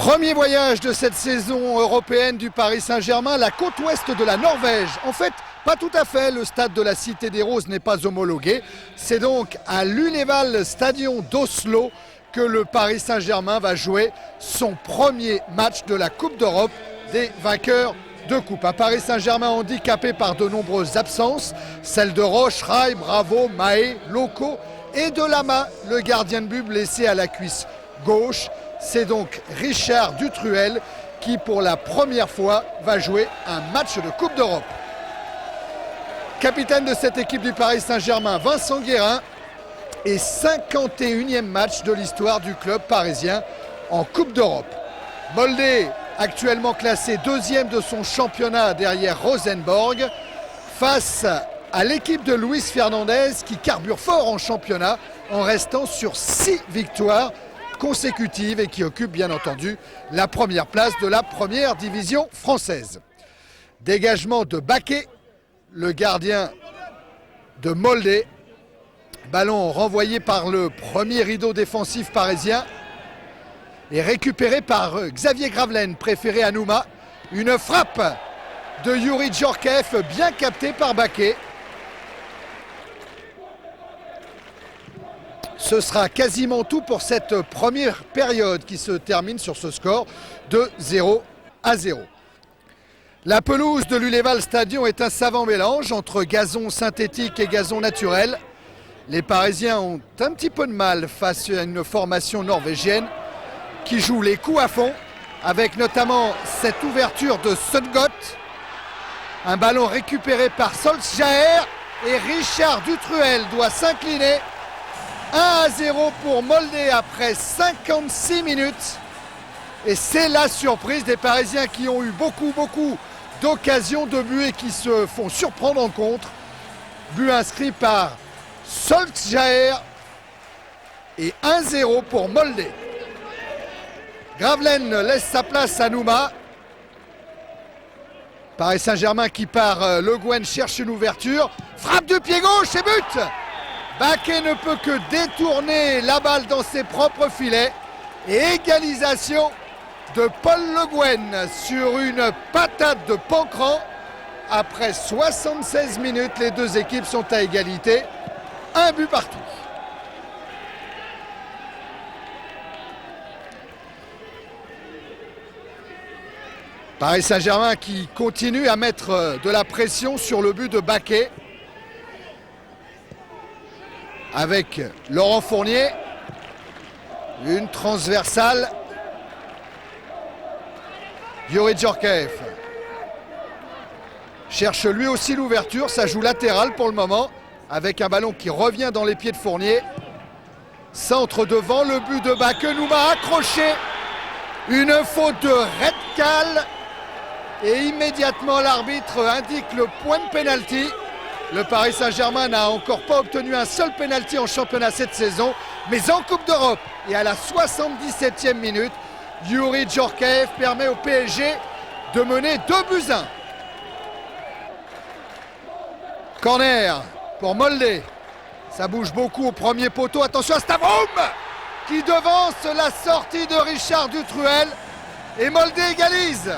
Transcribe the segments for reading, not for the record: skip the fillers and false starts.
Premier voyage de cette saison européenne du Paris Saint-Germain, la côte ouest de la Norvège. En fait, pas tout à fait, le stade de la Cité des Roses n'est pas homologué. C'est donc à l'Uleval Stadion d'Oslo que le Paris Saint-Germain va jouer son premier match de la Coupe d'Europe des vainqueurs de coupe. Un Paris Saint-Germain handicapé par de nombreuses absences, celles de Roche, Rai, Bravo, Mahé, Loco et de Lama, le gardien de but blessé à la cuisse gauche. C'est donc Richard Dutruel qui, pour la première fois, va jouer un match de Coupe d'Europe. Capitaine de cette équipe du Paris Saint-Germain, Vincent Guérin, et 51e match de l'histoire du club parisien en Coupe d'Europe. Molde, actuellement classé deuxième de son championnat derrière Rosenborg, face à l'équipe de Luis Fernandez qui carbure fort en championnat en restant sur 6 victoires consécutives et qui occupe bien entendu la première place de la première division française. Dégagement de Baquet, le gardien de Molde. Ballon renvoyé par le premier rideau défensif parisien et récupéré par Xavier Gravelaine, préféré à Nouma. Une frappe de Youri Djorkaeff bien captée par Baquet. Ce sera quasiment tout pour cette première période qui se termine sur ce score de 0-0. La pelouse de l'Uleval Stadion est un savant mélange entre gazon synthétique et gazon naturel. Les Parisiens ont un petit peu de mal face à une formation norvégienne qui joue les coups à fond, avec notamment cette ouverture de Sundgodt. Un ballon récupéré par Solskjaer et Richard Dutruel doit s'incliner. 1-0 pour Molde après 56 minutes. Et c'est la surprise des Parisiens qui ont eu beaucoup d'occasions de but et qui se font surprendre en contre. But inscrit par Solskjaer et 1-0 pour Molde. Gravelaine laisse sa place à Nouma. Paris Saint-Germain qui part, Le Guen cherche une ouverture. Frappe de pied gauche et but. Baquet ne peut que détourner la balle dans ses propres filets. Et égalisation de Paul Le Guen sur une patate de Pancran. Après 76 minutes, les deux équipes sont à égalité. Un but partout. Paris Saint-Germain qui continue à mettre de la pression sur le but de Baquet. Avec Laurent Fournier. Une transversale. Youri Djorkaeff cherche lui aussi l'ouverture. Ça joue latéral pour le moment. Avec un ballon qui revient dans les pieds de Fournier. Centre devant le but de Baquet. Nouma accroché. Une faute de Redkal. Et immédiatement l'arbitre indique le point de pénalty. Le Paris Saint-Germain n'a encore pas obtenu un seul pénalty en championnat cette saison. Mais en Coupe d'Europe et à la 77e minute, Youri Djorkaeff permet au PSG de mener 2-1. Corner pour Molde. Ça bouge beaucoup au premier poteau. Attention à Stavrum qui devance la sortie de Richard Dutruel. Et Molde égalise.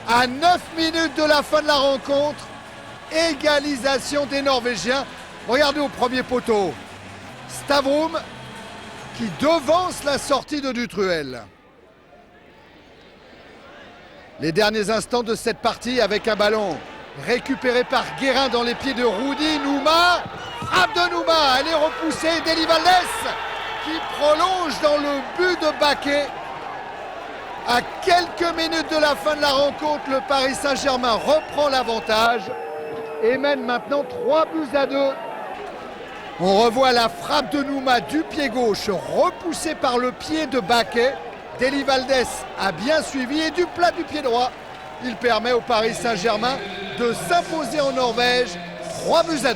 À 9 minutes de la fin de la rencontre, égalisation des Norvégiens. Regardez au premier poteau. Stavrum qui devance la sortie de Dutruel. Les derniers instants de cette partie avec un ballon récupéré par Guérin dans les pieds de Rudy. Nouma, frappe de Nouma, elle est repoussée. Deli Valdés qui prolonge dans le but de Baquet. À quelques minutes de la fin de la rencontre, le Paris Saint-Germain reprend l'avantage et mène maintenant 3-2. On revoit la frappe de Nouma du pied gauche, repoussée par le pied de Baquet. Deli Valdés a bien suivi et du plat du pied droit, il permet au Paris Saint-Germain de s'imposer en Norvège 3-2.